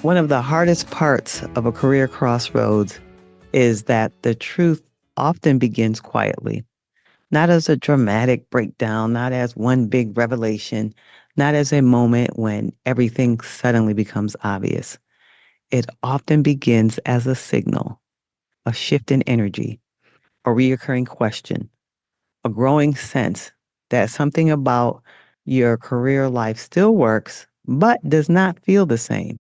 One of the hardest parts of a career crossroads is that the truth often begins quietly, not as a dramatic breakdown, not as one big revelation, not as a moment when everything suddenly becomes obvious. It often begins as a signal, a shift in energy, a reoccurring question, a growing sense that something about your career life still works, but does not feel the same.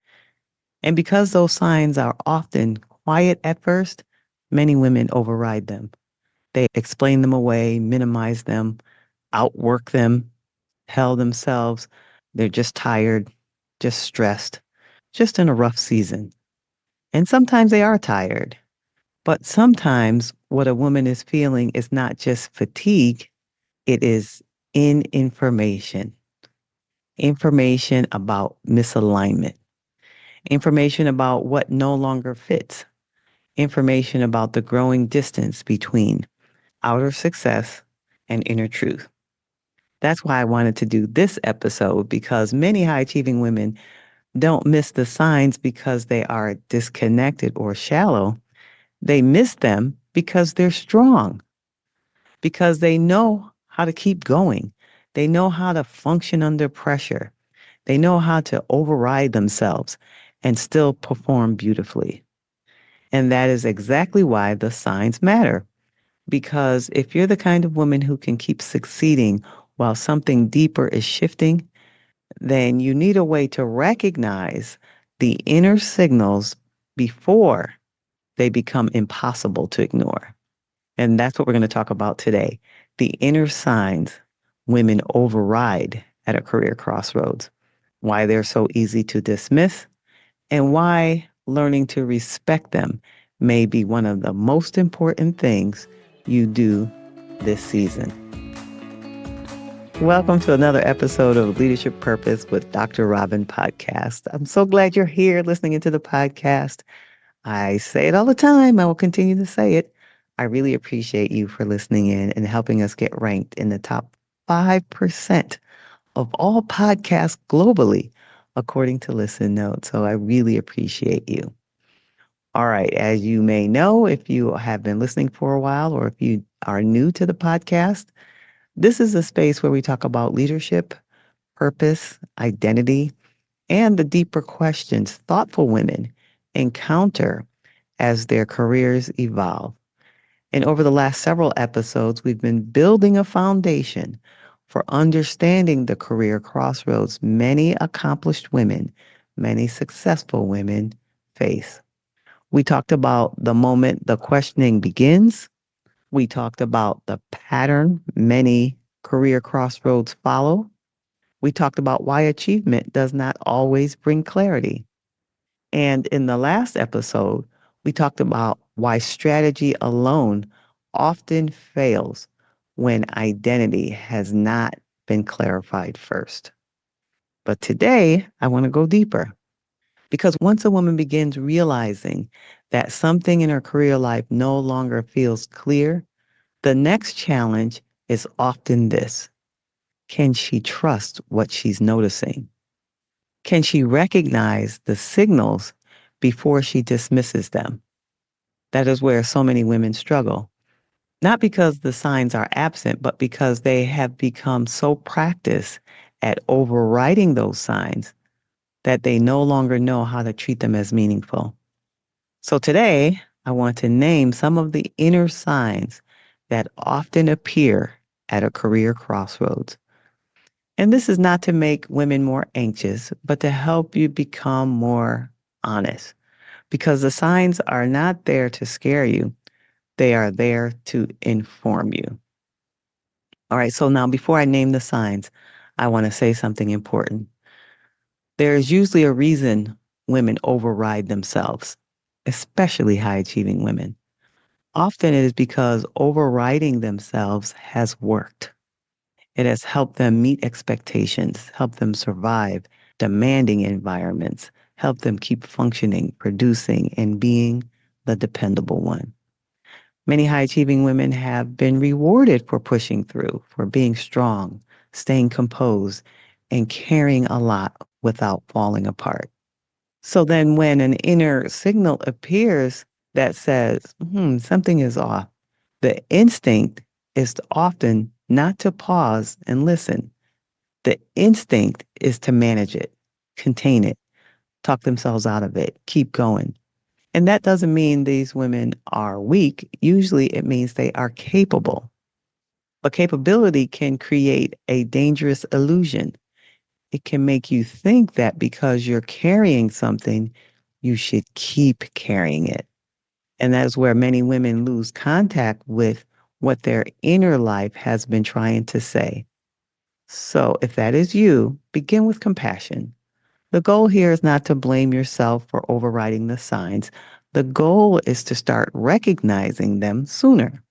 And because those signs are often quiet at first, many women override them. They explain them away, minimize them, outwork them, tell themselves they're just tired, just stressed, just in a rough season. And sometimes they are tired, but sometimes what a woman is feeling is not just fatigue, it is information. Information about misalignment, information about what no longer fits, information about the growing distance between outer success and inner truth. That's why I wanted to do this episode because many high achieving women don't miss the signs because they are disconnected or shallow. They miss them because they're strong, because they know how to keep going. They know how to function under pressure. They know how to override themselves and still perform beautifully. And that is exactly why the signs matter. Because if you're the kind of woman who can keep succeeding while something deeper is shifting, then you need a way to recognize the inner signals before they become impossible to ignore. And that's what we're going to talk about today, the inner signs women override at a career crossroads, why they're so easy to dismiss, and why learning to respect them may be one of the most important things you do this season. Welcome to another episode of Leadership Purpose with Dr. Robin podcast. I'm so glad you're here listening into the podcast. I say it all the time. I will continue to say it. I really appreciate you for listening in and helping us get ranked in the top 5% of all podcasts globally, according to Listen Notes. So I really appreciate you. All right. As you may know, if you have been listening for a while or if you are new to the podcast, this is a space where we talk about leadership, purpose, identity, and the deeper questions thoughtful women encounter as their careers evolve. And over the last several episodes, we've been building a foundation for understanding the career crossroads many accomplished women, many successful women face. We talked about the moment the questioning begins. We talked about the pattern many career crossroads follow. We talked about why achievement does not always bring clarity. And in the last episode, we talked about why strategy alone often fails when identity has not been clarified first. But today, I want to go deeper because once a woman begins realizing that something in her career life no longer feels clear, the next challenge is often this: can she trust what she's noticing? Can she recognize the signals before she dismisses them? That is where so many women struggle. Not because the signs are absent, but because they have become so practiced at overriding those signs that they no longer know how to treat them as meaningful. So today, I want to name some of the inner signs that often appear at a career crossroads. And this is not to make women more anxious, but to help you become more honest because the signs are not there to scare you. They are there to inform you. All right, so now before I name the signs, I want to say something important. There is usually a reason women override themselves, especially high achieving women. Often it is because overriding themselves has worked. It has helped them meet expectations, helped them survive demanding environments, helped them keep functioning, producing, and being the dependable one. Many high achieving women have been rewarded for pushing through, for being strong, staying composed, and carrying a lot without falling apart. So then when an inner signal appears that says, something is off, the instinct is often not to pause and listen. The instinct is to manage it, contain it, talk themselves out of it, keep going. And that doesn't mean these women are weak. Usually it means they are capable. But capability can create a dangerous illusion. It can make you think that because you're carrying something, you should keep carrying it. And that is where many women lose contact with what their inner life has been trying to say. So if that is you, begin with compassion. The goal here is not to blame yourself for overriding the signs. The goal is to start recognizing them sooner.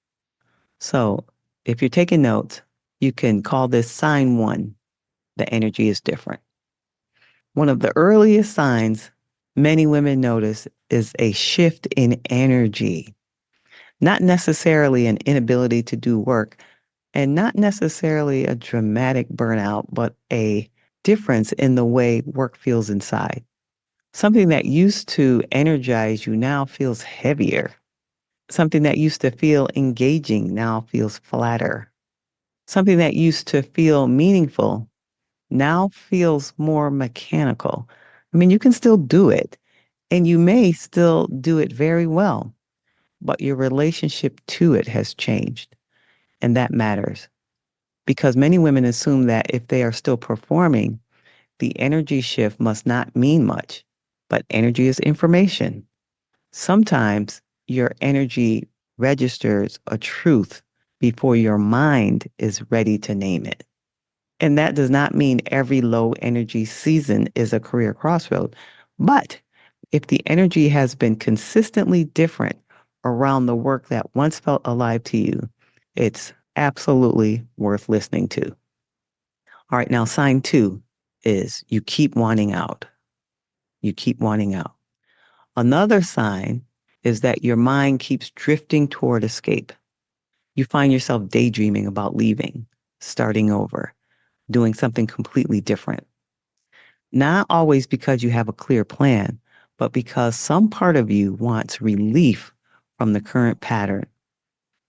So if you're taking notes, you can call this sign one. The energy is different. One of the earliest signs many women notice is a shift in energy, not necessarily an inability to do work and not necessarily a dramatic burnout, but a difference in the way work feels inside. Something that used to energize you now feels heavier. Something that used to feel engaging now feels flatter. Something that used to feel meaningful now feels more mechanical. I mean, you can still do it, and you may still do it very well, but your relationship to it has changed. And that matters because many women assume that if they are still performing, the energy shift must not mean much. But energy is information. Sometimes your energy registers a truth before your mind is ready to name it. And that does not mean every low energy season is a career crossroad. But if the energy has been consistently different around the work that once felt alive to you, it's absolutely worth listening to. All right, now sign two is you keep wanting out. You keep wanting out. Another sign is that your mind keeps drifting toward escape. You find yourself daydreaming about leaving, starting over, doing something completely different. Not always because you have a clear plan, but because some part of you wants relief from the current pattern.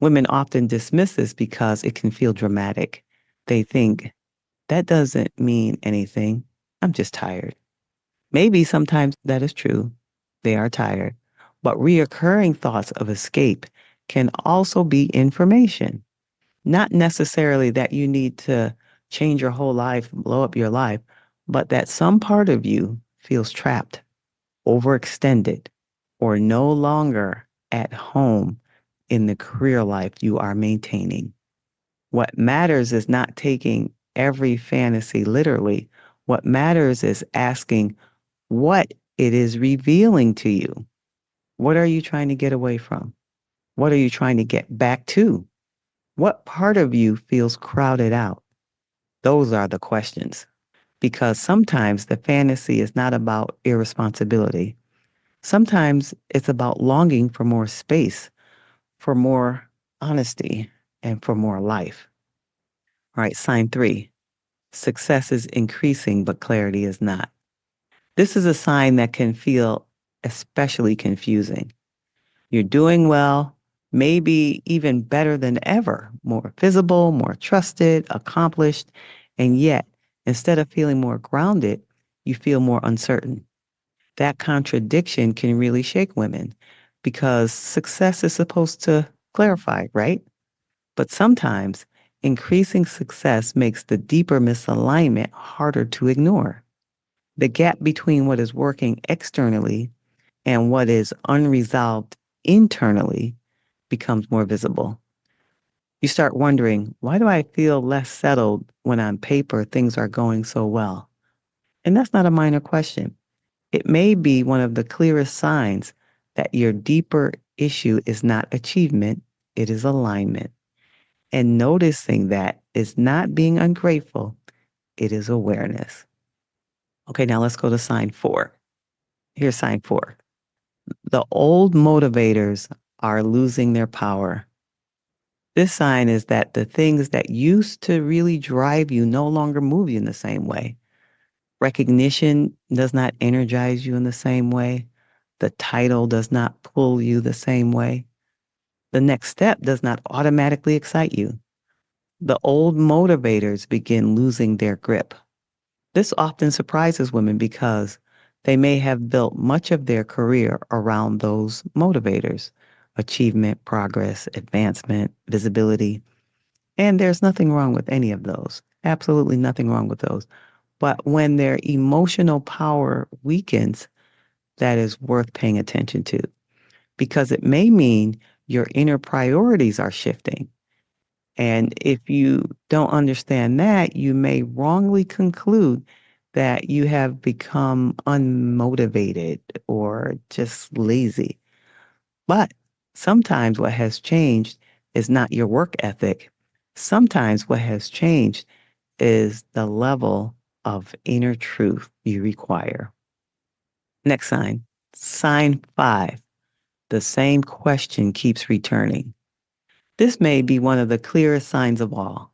Women often dismiss this because it can feel dramatic. They think, that doesn't mean anything. I'm just tired. Maybe sometimes that is true. They are tired. But reoccurring thoughts of escape can also be information. Not necessarily that you need to change your whole life, blow up your life, but that some part of you feels trapped, overextended, or no longer at home in the career life you are maintaining. What matters is not taking every fantasy literally. What matters is asking what it is revealing to you. What are you trying to get away from? What are you trying to get back to? What part of you feels crowded out? Those are the questions. Because sometimes the fantasy is not about irresponsibility. Sometimes it's about longing for more space, for more honesty, and for more life. All right, sign three. Success is increasing, but clarity is not. This is a sign that can feel especially confusing. You're doing well, maybe even better than ever, more visible, more trusted, accomplished, and yet, instead of feeling more grounded, you feel more uncertain. That contradiction can really shake women because success is supposed to clarify, right? But sometimes increasing success makes the deeper misalignment harder to ignore. The gap between what is working externally and what is unresolved internally becomes more visible. You start wondering, why do I feel less settled when on paper things are going so well? And that's not a minor question. It may be one of the clearest signs that your deeper issue is not achievement, it is alignment. And noticing that is not being ungrateful, it is awareness. Okay, now let's go to sign four. Here's sign four. The old motivators are losing their power. This sign is that the things that used to really drive you no longer move you in the same way. Recognition does not energize you in the same way. The title does not pull you the same way. The next step does not automatically excite you. The old motivators begin losing their grip. This often surprises women because they may have built much of their career around those motivators: achievement, progress, advancement, visibility. And there's nothing wrong with any of those. Absolutely nothing wrong with those. But when their emotional power weakens, that is worth paying attention to because it may mean your inner priorities are shifting. And if you don't understand that, you may wrongly conclude that you have become unmotivated or just lazy. But sometimes what has changed is not your work ethic. Sometimes what has changed is the level of inner truth you require. Next sign, sign 5. The same question keeps returning. This may be one of the clearest signs of all.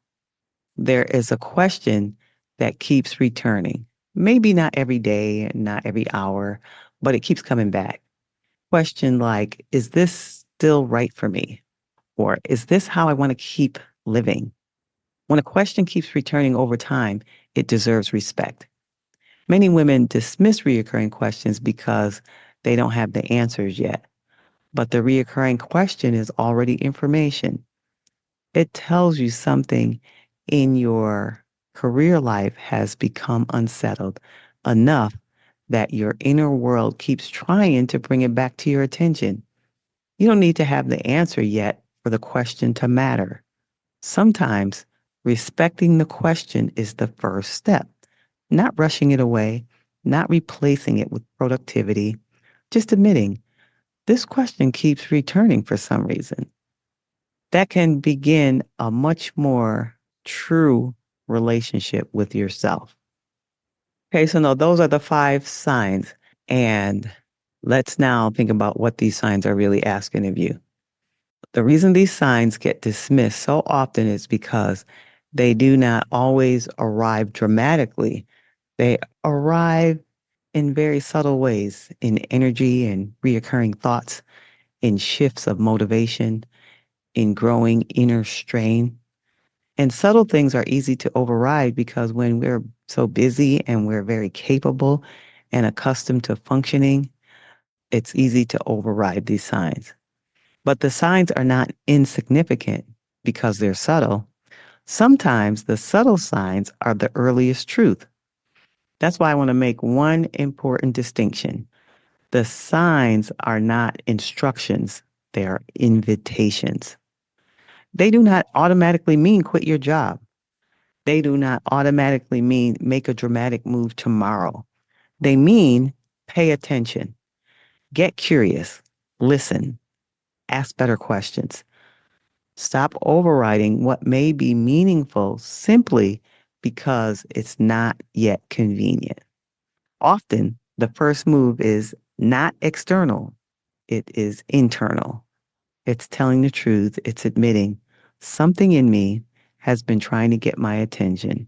There is a question that keeps returning. Maybe not every day, not every hour, but it keeps coming back. Question like, is this still right for me? Or is this how I want to keep living? When a question keeps returning over time, it deserves respect. Many women dismiss reoccurring questions because they don't have the answers yet. But the reoccurring question is already information. It tells you something in your career life has become unsettled enough that your inner world keeps trying to bring it back to your attention. You don't need to have the answer yet for the question to matter. Sometimes respecting the question is the first step, not rushing it away, not replacing it with productivity, just admitting this question keeps returning for some reason. That can begin a much more true relationship with yourself. Okay, so now those are the 5 signs. And let's now think about what these signs are really asking of you. The reason these signs get dismissed so often is because they do not always arrive dramatically. They arrive in very subtle ways, in energy and reoccurring thoughts, in shifts of motivation, in growing inner strain. And subtle things are easy to override because when we're so busy and we're very capable and accustomed to functioning, it's easy to override these signs. But the signs are not insignificant because they're subtle. Sometimes the subtle signs are the earliest truth. That's why I want to make one important distinction. The signs are not instructions, they are invitations. They do not automatically mean quit your job. They do not automatically mean make a dramatic move tomorrow. They mean pay attention, get curious, listen, ask better questions. Stop overriding what may be meaningful simply because it's not yet convenient. Often, the first move is not external, it is internal. It's telling the truth, it's admitting something in me has been trying to get my attention.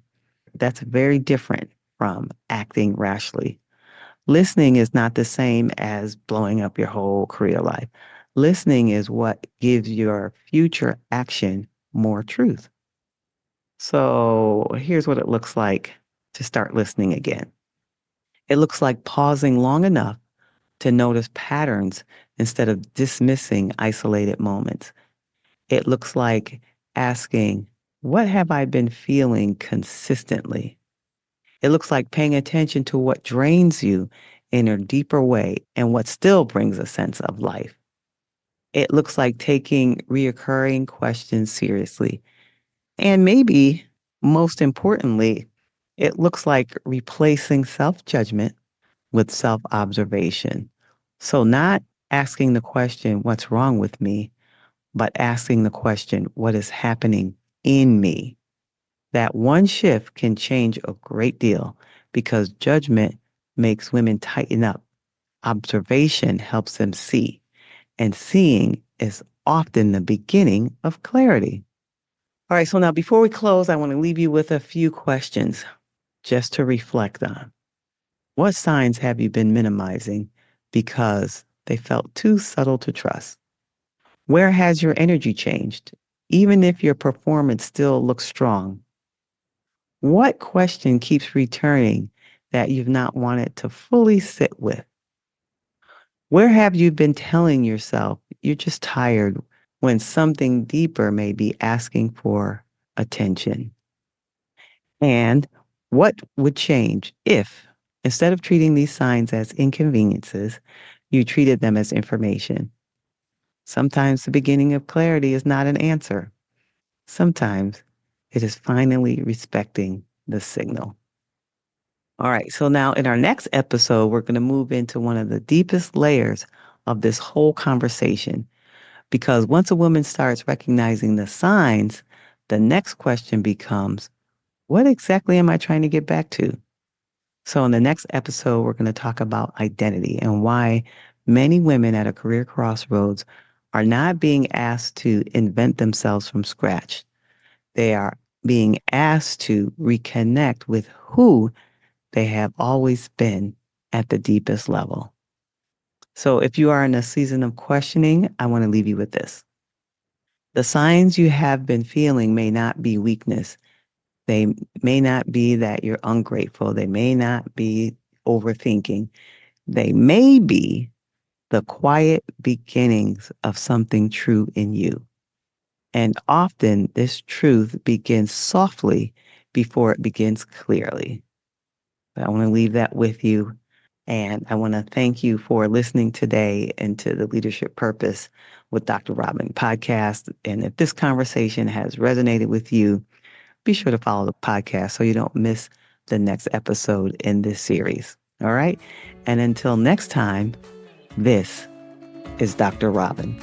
That's very different from acting rashly. Listening is not the same as blowing up your whole career life. Listening is what gives your future action more truth. So here's what it looks like to start listening again. It looks like pausing long enough to notice patterns instead of dismissing isolated moments. It looks like asking, what have I been feeling consistently? It looks like paying attention to what drains you in a deeper way and what still brings a sense of life. It looks like taking reoccurring questions seriously. And maybe most importantly, it looks like replacing self judgment with self observation. So, not asking the question, what's wrong with me, but asking the question, what is happening in me? That one shift can change a great deal because judgment makes women tighten up. Observation helps them see, and seeing is often the beginning of clarity. All right, so now before we close, I want to leave you with a few questions just to reflect on. What signs have you been minimizing because they felt too subtle to trust? Where has your energy changed, even if your performance still looks strong? What question keeps returning that you've not wanted to fully sit with? Where have you been telling yourself you're just tired when something deeper may be asking for attention? And what would change if, instead of treating these signs as inconveniences, you treated them as information? Sometimes the beginning of clarity is not an answer. Sometimes it is finally respecting the signal. All right, so now in our next episode, we're going to move into one of the deepest layers of this whole conversation. Because once a woman starts recognizing the signs, the next question becomes, what exactly am I trying to get back to? So, in the next episode, we're going to talk about identity and why many women at a career crossroads are not being asked to invent themselves from scratch. They are being asked to reconnect with who they have always been at the deepest level. So, if you are in a season of questioning, I want to leave you with this. The signs you have been feeling may not be weakness. They may not be that you're ungrateful. They may not be overthinking. They may be the quiet beginnings of something true in you. And often this truth begins softly before it begins clearly. I want to leave that with you. And I want to thank you for listening today into the Leadership Purpose with Dr. Robin podcast. And if this conversation has resonated with you, be sure to follow the podcast so you don't miss the next episode in this series. All right. And until next time, this is Dr. Robin.